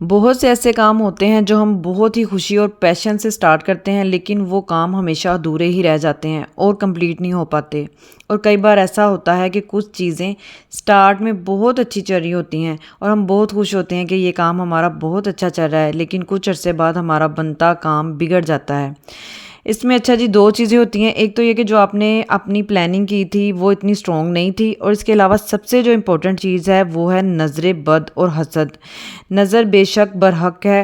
بہت سے ایسے کام ہوتے ہیں جو ہم بہت ہی خوشی اور پیشن سے سٹارٹ کرتے ہیں، لیکن وہ کام ہمیشہ ادھورے ہی رہ جاتے ہیں اور کمپلیٹ نہیں ہو پاتے۔ اور کئی بار ایسا ہوتا ہے کہ کچھ چیزیں سٹارٹ میں بہت اچھی چل رہی ہوتی ہیں اور ہم بہت خوش ہوتے ہیں کہ یہ کام ہمارا بہت اچھا چل رہا ہے، لیکن کچھ عرصے بعد ہمارا بنتا کام بگڑ جاتا ہے۔ اس میں اچھا جی دو چیزیں ہوتی ہیں، ایک تو یہ کہ جو آپ نے اپنی پلاننگ کی تھی وہ اتنی اسٹرانگ نہیں تھی، اور اس کے علاوہ سب سے جو امپورٹنٹ چیز ہے وہ ہے نظر بد اور حسد۔ نظر بے شک برحق ہے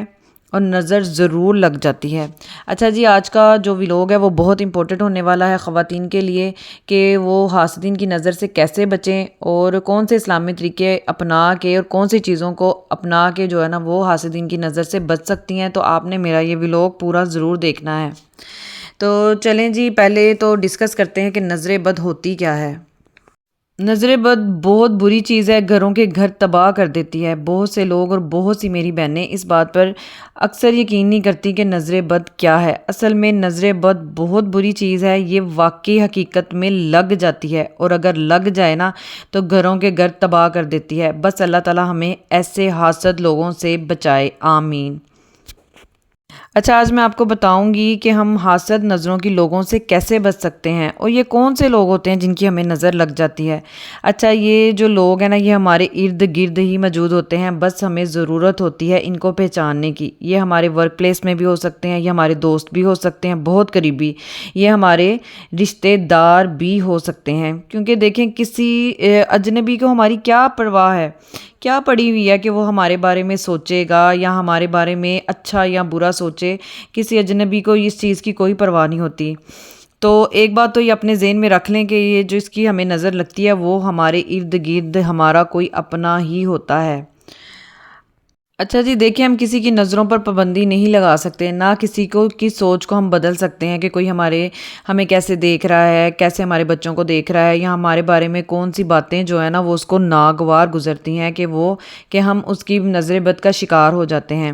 اور نظر ضرور لگ جاتی ہے۔ اچھا جی، آج کا جو ویلوگ ہے وہ بہت امپورٹنٹ ہونے والا ہے خواتین کے لیے کہ وہ حاسدین کی نظر سے کیسے بچیں اور کون سے اسلامی طریقے اپنا کے اور کون سی چیزوں کو اپنا کے جو ہے نا وہ حاسدین کی نظر سے بچ سکتی ہیں۔ تو آپ نے میرا یہ ویلوگ پورا ضرور دیکھنا ہے۔ تو چلیں جی، پہلے تو ڈسکس کرتے ہیں کہ نظر بد ہوتی کیا ہے۔ نظر بد بہت بری چیز ہے، گھروں کے گھر تباہ کر دیتی ہے۔ بہت سے لوگ اور بہت سی میری بہنیں اس بات پر اکثر یقین نہیں کرتی کہ نظر بد کیا ہے۔ اصل میں نظر بد بہت بری چیز ہے، یہ واقعی حقیقت میں لگ جاتی ہے، اور اگر لگ جائے نا تو گھروں کے گھر تباہ کر دیتی ہے۔ بس اللہ تعالی ہمیں ایسے حاسد لوگوں سے بچائے، آمین۔ اچھا، آج میں آپ کو بتاؤں گی کہ ہم حاسد نظروں کی لوگوں سے کیسے بچ سکتے ہیں، اور یہ کون سے لوگ ہوتے ہیں جن کی ہمیں نظر لگ جاتی ہے۔ اچھا، یہ جو لوگ ہیں نا یہ ہمارے ارد گرد ہی موجود ہوتے ہیں، بس ہمیں ضرورت ہوتی ہے ان کو پہچاننے کی۔ یہ ہمارے ورک پلیس میں بھی ہو سکتے ہیں، یہ ہمارے دوست بھی ہو سکتے ہیں بہت قریبی، یہ ہمارے رشتہ دار بھی ہو سکتے ہیں، کیونکہ دیکھیں کسی اجنبی کو ہماری کیا پرواہ ہے، کیا پڑی ہوئی ہے کہ وہ ہمارے بارے میں سوچے گا یا ہمارے بارے میں اچھا یا برا سوچے۔ کسی اجنبی کو اس چیز کی کوئی پرواہ نہیں ہوتی۔ تو ایک بات تو یہ اپنے ذہن میں رکھ لیں کہ یہ جو اس کی ہمیں نظر لگتی ہے وہ ہمارے ارد گرد ہمارا کوئی اپنا ہی ہوتا ہے۔ اچھا جی، دیکھیں ہم کسی کی نظروں پر پابندی نہیں لگا سکتے، نہ کسی کو کی سوچ کو ہم بدل سکتے ہیں کہ کوئی ہمیں کیسے دیکھ رہا ہے، کیسے ہمارے بچوں کو دیکھ رہا ہے، یا ہمارے بارے میں کون سی باتیں جو ہے نا وہ اس کو ناگوار گزرتی ہیں کہ ہم اس کی نظر بد کا شکار ہو جاتے ہیں۔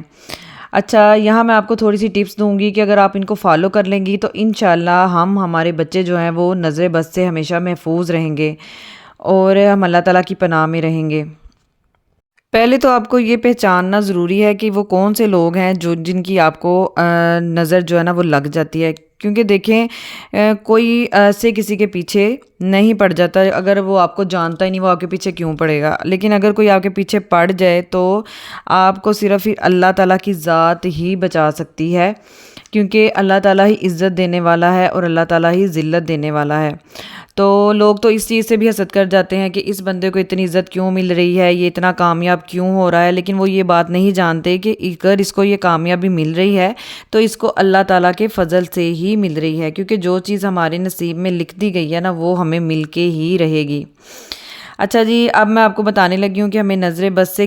اچھا، یہاں میں آپ کو تھوڑی سی ٹپس دوں گی کہ اگر آپ ان کو فالو کر لیں گی تو انشاءاللہ ہمارے بچے جو ہیں وہ نظر بد سے ہمیشہ محفوظ رہیں گے اور ہم اللہ تعالیٰ کی پناہ میں رہیں گے۔ پہلے تو آپ کو یہ پہچاننا ضروری ہے کہ وہ کون سے لوگ ہیں جن کی آپ کو نظر جو ہے نا وہ لگ جاتی ہے، کیونکہ دیکھیں کوئی ایسے کسی کے پیچھے نہیں پڑ جاتا، اگر وہ آپ کو جانتا ہی نہیں وہ آپ کے پیچھے کیوں پڑے گا، لیکن اگر کوئی آپ کے پیچھے پڑ جائے تو آپ کو صرف اللہ تعالیٰ کی ذات ہی بچا سکتی ہے، کیونکہ اللہ تعالیٰ ہی عزت دینے والا ہے اور اللہ تعالیٰ ہی ذلت دینے والا ہے۔ تو لوگ تو اس چیز سے بھی حسد کر جاتے ہیں کہ اس بندے کو اتنی عزت کیوں مل رہی ہے، یہ اتنا کامیاب کیوں ہو رہا ہے، لیکن وہ یہ بات نہیں جانتے کہ اگر اس کو یہ کامیابی مل رہی ہے تو اس کو اللہ تعالیٰ کے فضل سے ہی مل رہی ہے، کیونکہ جو چیز ہمارے نصیب میں لکھ دی گئی ہے نا وہ ہمیں مل کے ہی رہے گی۔ اچھا جی، اب میں آپ کو بتانے لگی ہوں کہ ہمیں نظر بد سے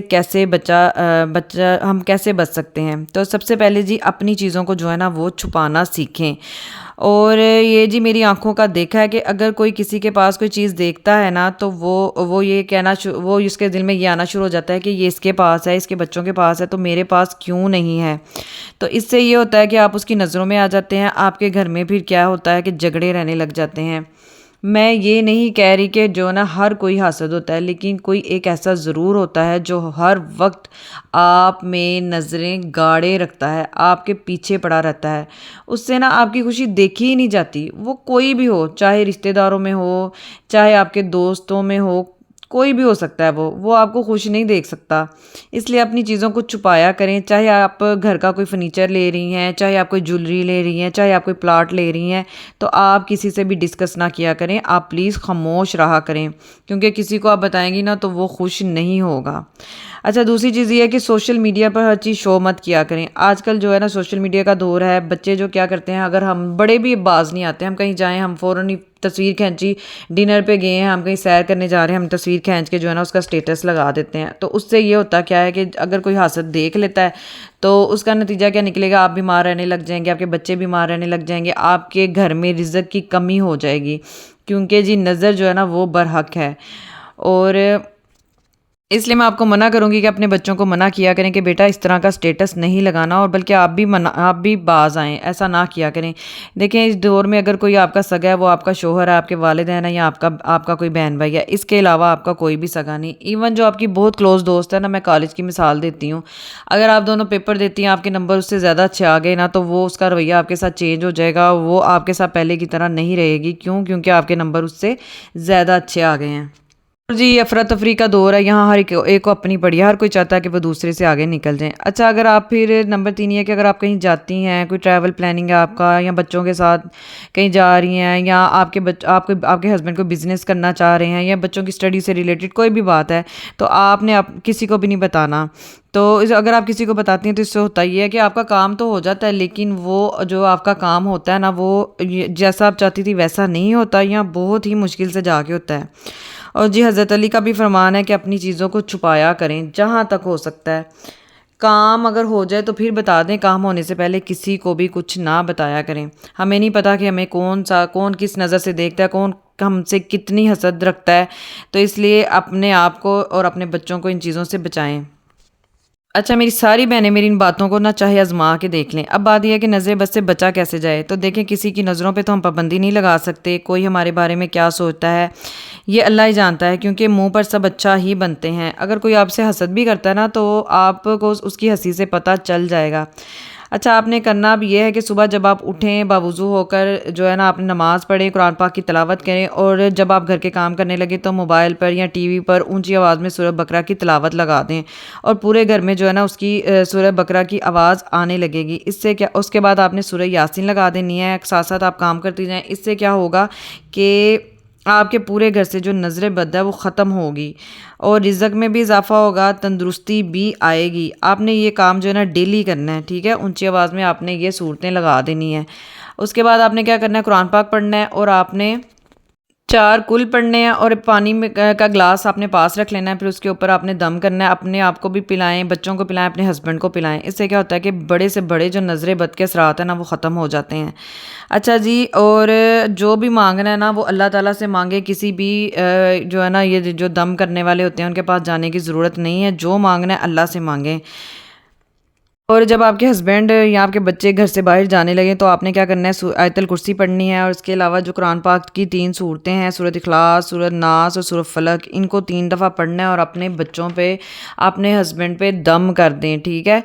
ہم کیسے بچ سکتے ہیں۔ تو سب سے پہلے جی اپنی چیزوں کو جو ہے نا وہ چھپانا سیکھیں، اور یہ جی میری آنکھوں کا دیکھا ہے کہ اگر کوئی کسی کے پاس کوئی چیز دیکھتا ہے نا تو وہ یہ وہ اس کے دل میں یہ آنا شروع ہو جاتا ہے کہ یہ اس کے پاس ہے، اس کے بچوں کے پاس ہے، تو میرے پاس کیوں نہیں ہے۔ تو اس سے یہ ہوتا ہے کہ آپ اس کی نظروں میں آ جاتے ہیں، آپ کے گھر میں پھر کیا ہوتا ہے کہ جھگڑے رہنے لگ جاتے ہیں۔ میں یہ نہیں کہہ رہی کہ جو نا ہر کوئی حاسد ہوتا ہے، لیکن کوئی ایک ایسا ضرور ہوتا ہے جو ہر وقت آپ میں نظریں گاڑے رکھتا ہے، آپ کے پیچھے پڑا رہتا ہے، اس سے نا آپ کی خوشی دیکھی ہی نہیں جاتی۔ وہ کوئی بھی ہو، چاہے رشتہ داروں میں ہو، چاہے آپ کے دوستوں میں ہو، کوئی بھی ہو سکتا ہے، وہ آپ کو خوش نہیں دیکھ سکتا۔ اس لیے اپنی چیزوں کو چھپایا کریں، چاہے آپ گھر کا کوئی فرنیچر لے رہی ہیں، چاہے آپ کوئی جولری لے رہی ہیں، چاہے آپ کوئی پلاٹ لے رہی ہیں، تو آپ کسی سے بھی ڈسکس نہ کیا کریں، آپ پلیز خاموش رہا کریں، کیونکہ کسی کو آپ بتائیں گی نا تو وہ خوش نہیں ہوگا۔ اچھا، دوسری چیز یہ ہے کہ سوشل میڈیا پر ہر چیز شو مت کیا کریں۔ آج کل جو ہے نا سوشل میڈیا کا دور ہے، بچے جو کیا کرتے ہیں، اگر ہم بڑے بھی باز نہیں آتے، ہم کہیں جائیں ہم فوراً ہی تصویر کھینچی، ڈنر پہ گئے ہیں، ہم کہیں سیر کرنے جا رہے ہیں، ہم تصویر کھینچ کے جو ہے نا اس کا اسٹیٹس لگا دیتے ہیں۔ تو اس سے یہ ہوتا کیا ہے کہ اگر کوئی حاسد دیکھ لیتا ہے تو اس کا نتیجہ کیا نکلے گا، آپ بیمار رہنے لگ جائیں گے، آپ کے بچے بیمار رہنے لگ جائیں گے، آپ کے گھر میں رزق کی کمی ہو جائے گی، کیونکہ جی نظر جو ہے نا وہ برحق ہے۔ اور اس لیے میں آپ کو منع کروں گی کہ اپنے بچوں کو منع کیا کریں کہ بیٹا اس طرح کا اسٹیٹس نہیں لگانا، اور بلکہ آپ بھی باز آئیں، ایسا نہ کیا کریں۔ دیکھیں اس دور میں اگر کوئی آپ کا سگا ہے، وہ آپ کا شوہر ہے، آپ کے والدین ہیں، یا آپ کا کوئی بہن بھائی ہے، اس کے علاوہ آپ کا کوئی بھی سگا نہیں۔ ایون جو آپ کی بہت کلوز دوست ہے نا، میں کالج کی مثال دیتی ہوں، اگر آپ دونوں پیپر دیتی ہیں، آپ کے نمبر اس سے زیادہ اچھے آ گئے نا، تو وہ اس کا رویہ آپ کے ساتھ چینج ہو جائے گا، وہ آپ کے ساتھ پہلے کی طرح نہیں رہے گی۔ کیوں؟ کیونکہ آپ کے نمبر اس سے زیادہ اچھے آ گئے ہیں۔ جی افراتفری کا دور ہے، یہاں ہر ایک کو اپنی پڑی ہے، ہر کوئی چاہتا ہے کہ وہ دوسرے سے آگے نکل جائیں۔ اچھا، اگر آپ پھر نمبر 3 یہ ہے کہ اگر آپ کہیں جاتی ہیں، کوئی ٹریول پلاننگ ہے آپ کا، یا بچوں کے ساتھ کہیں جا رہی ہیں، یا آپ کے ہسبینڈ کو بزنس کرنا چاہ رہے ہیں، یا بچوں کی اسٹڈی سے ریلیٹڈ کوئی بھی بات ہے، تو آپ نے کسی کو بھی نہیں بتانا۔ تو اگر آپ کسی کو بتاتی ہیں تو اس سے ہوتا یہ ہے کہ آپ کا کام تو ہو جاتا ہے، لیکن وہ جو آپ کا کام ہوتا ہے نا، وہ جیسا آپ چاہتی تھی ویسا نہیں ہوتا، یا بہت ہی مشکل سے جا کے ہوتا ہے۔ اور جی حضرت علی کا بھی فرمان ہے کہ اپنی چیزوں کو چھپایا کریں جہاں تک ہو سکتا ہے۔ کام اگر ہو جائے تو پھر بتا دیں، کام ہونے سے پہلے کسی کو بھی کچھ نہ بتایا کریں۔ ہمیں نہیں پتہ کہ ہمیں کون کس نظر سے دیکھتا ہے، کون ہم سے کتنی حسد رکھتا ہے، تو اس لیے اپنے آپ کو اور اپنے بچوں کو ان چیزوں سے بچائیں۔ اچھا میری ساری بہنیں میری ان باتوں کو نہ چاہے آزما کے دیکھ لیں۔ اب بات یہ ہے کہ نظر بد سے بچا کیسے جائے، تو دیکھیں کسی کی نظروں پہ تو ہم پابندی نہیں لگا سکتے، کوئی ہمارے بارے میں کیا سوچتا ہے یہ اللہ ہی جانتا ہے، کیونکہ منہ پر سب اچھا ہی بنتے ہیں۔ اگر کوئی آپ سے حسد بھی کرتا ہے نا، تو آپ کو اس کی ہنسی سے پتہ چل جائے گا۔ اچھا آپ نے کرنا اب یہ ہے کہ صبح جب آپ اٹھیں باوضو ہو کر جو ہے نا، آپ نے نماز پڑھیں، قرآن پاک کی تلاوت کریں، اور جب آپ گھر کے کام کرنے لگے تو موبائل پر یا ٹی وی پر اونچی آواز میں سورہ بقرہ کی تلاوت لگا دیں، اور پورے گھر میں جو ہے نا اس کی سورہ بقرہ کی آواز آنے لگے گی۔ اس سے کیا، اس کے بعد آپ نے سورہ یاسین لگا دینی ہے، ساتھ ساتھ آپ کام کرتی جائیں۔ اس سے کیا ہوگا کہ آپ کے پورے گھر سے جو نظر بد ہے وہ ختم ہوگی، اور رزق میں بھی اضافہ ہوگا، تندرستی بھی آئے گی۔ آپ نے یہ کام جو ہے نا ڈیلی کرنا ہے، ٹھیک ہے؟ اونچی آواز میں آپ نے یہ صورتیں لگا دینی ہیں۔ اس کے بعد آپ نے کیا کرنا ہے، قرآن پاک پڑھنا ہے، اور آپ نے 4 کل پڑھنے ہیں، اور پانی میں کا گلاس آپ نے پاس رکھ لینا ہے، پھر اس کے اوپر آپ نے دم کرنا ہے، اپنے آپ کو بھی پلائیں، بچوں کو پلائیں، اپنے ہسبینڈ کو پلائیں۔ اس سے کیا ہوتا ہے کہ بڑے سے بڑے جو نظر بد کے اثرات ہیں نا، وہ ختم ہو جاتے ہیں۔ اچھا جی، اور جو بھی مانگنا ہے نا، وہ اللہ تعالیٰ سے مانگے، کسی بھی جو ہے نا یہ جو دم کرنے والے ہوتے ہیں ان کے پاس جانے کی ضرورت نہیں ہے، جو مانگنا ہے اللہ سے مانگیں۔ اور جب آپ کے ہسبینڈ یا آپ کے بچے گھر سے باہر جانے لگیں تو آپ نے کیا کرنا ہے، آیت الکرسی پڑھنی ہے، اور اس کے علاوہ جو قرآن پاک کی 3 صورتیں ہیں، سورۃ اخلاص، سورۃ ناس اور سورۃ فلق، ان کو 3 دفعہ پڑھنا ہے، اور اپنے بچوں پہ، اپنے ہسبینڈ پہ دم کر دیں، ٹھیک ہے؟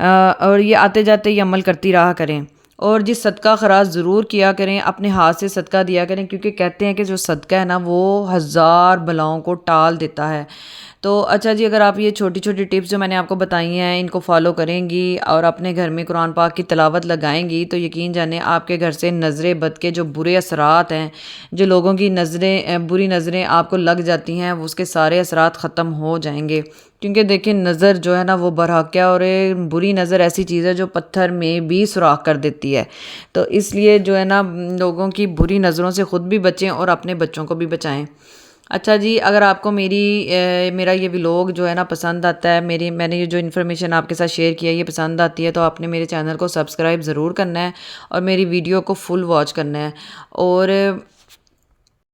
اور یہ آتے جاتے یہ عمل کرتی رہا کریں۔ اور جس صدقہ خراج ضرور کیا کریں، اپنے ہاتھ سے صدقہ دیا کریں، کیونکہ کہتے ہیں کہ جو صدقہ ہے نا وہ 1000 بلاؤں کو ٹال دیتا ہے۔ تو اچھا جی، اگر آپ یہ چھوٹی چھوٹی ٹپس جو میں نے آپ کو بتائی ہیں ان کو فالو کریں گی، اور اپنے گھر میں قرآن پاک کی تلاوت لگائیں گی، تو یقین جانیں آپ کے گھر سے نظر بد کے جو برے اثرات ہیں، جو لوگوں کی نظریں بری نظریں آپ کو لگ جاتی ہیں، وہ اس کے سارے اثرات ختم ہو جائیں گے۔ کیونکہ دیکھیں نظر جو ہے نا وہ برحق ہے، اور بری نظر ایسی چیز ہے جو پتھر میں بھی سوراخ کر دیتی ہے۔ تو اس لیے جو ہے نا لوگوں کی بری نظروں سے خود بھی بچیں اور اپنے بچوں کو بھی بچائیں۔ اچھا جی، اگر آپ کو میرا یہ ولاگ جو ہے نا پسند آتا ہے، میں نے یہ جو انفارمیشن آپ کے ساتھ شیئر کیا ہے یہ پسند آتی ہے، تو آپ نے میرے چینل کو سبسکرائب ضرور کرنا ہے، اور میری ویڈیو کو فل واچ کرنا ہے۔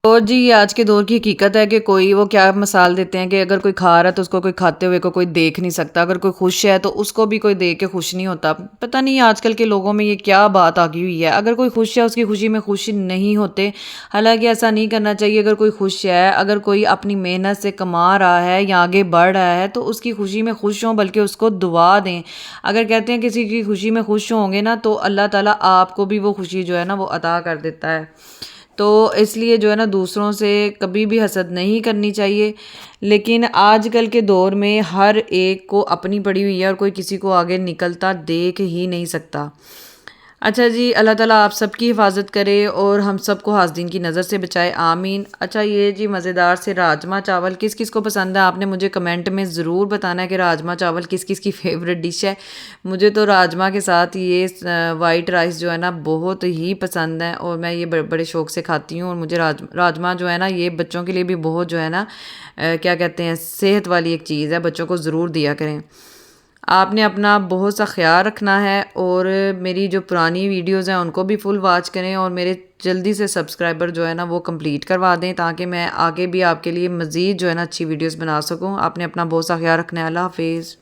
اور جی یہ آج کے دور کی حقیقت ہے کہ کوئی وہ کیا مثال دیتے ہیں کہ اگر کوئی کھا رہا ہے تو اس کو کوئی کھاتے ہوئے کو کوئی دیکھ نہیں سکتا، اگر کوئی خوش ہے تو اس کو بھی کوئی دیکھ کے خوش نہیں ہوتا۔ پتہ نہیں آج کل کے لوگوں میں یہ کیا بات آ گئی ہوئی ہے، اگر کوئی خوش ہے اس کی خوشی میں خوش نہیں ہوتے۔ حالانکہ ایسا نہیں کرنا چاہیے، اگر کوئی خوش ہے، اگر کوئی اپنی محنت سے کما رہا ہے یا آگے بڑھ رہا ہے تو اس کی خوشی میں خوش ہوں، بلکہ اس کو دعا دیں۔ اگر کہتے ہیں کسی کی خوشی میں خوش ہوں گے نا، تو اللہ تعالیٰ آپ کو بھی وہ خوشی جو ہے نا وہ عطا کر دیتا ہے۔ تو اس لیے جو ہے نا دوسروں سے کبھی بھی حسد نہیں کرنی چاہیے، لیکن آج کل کے دور میں ہر ایک کو اپنی پڑی ہوئی ہے، اور کوئی کسی کو آگے نکلتا دیکھ ہی نہیں سکتا۔ اچھا جی، اللہ تعالیٰ آپ سب کی حفاظت کرے اور ہم سب کو حاسدین کی نظر سے بچائے، آمین۔ اچھا یہ جی مزیدار سے راجمہ چاول کس کس کو پسند ہے، آپ نے مجھے کمنٹ میں ضرور بتانا ہے کہ راجمہ چاول کس کس کی فیوریٹ ڈش ہے۔ مجھے تو راجمہ کے ساتھ یہ وائٹ رائس جو ہے نا بہت ہی پسند ہے، اور میں یہ بڑے شوق سے کھاتی ہوں، اور مجھے راجمہ جو ہے نا یہ بچوں کے لیے بھی بہت جو ہے نا کیا کہتے ہیں صحت والی ایک چیز ہے، بچوں کو ضرور دیا کریں۔ آپ نے اپنا بہت سا خیال رکھنا ہے، اور میری جو پرانی ویڈیوز ہیں ان کو بھی فل واچ کریں، اور میرے جلدی سے سبسکرائبر جو ہے نا وہ کمپلیٹ کروا دیں، تاکہ میں آگے بھی آپ کے لیے مزید جو ہے نا اچھی ویڈیوز بنا سکوں۔ آپ نے اپنا بہت سا خیال رکھنا ہے۔ اللہ حافظ۔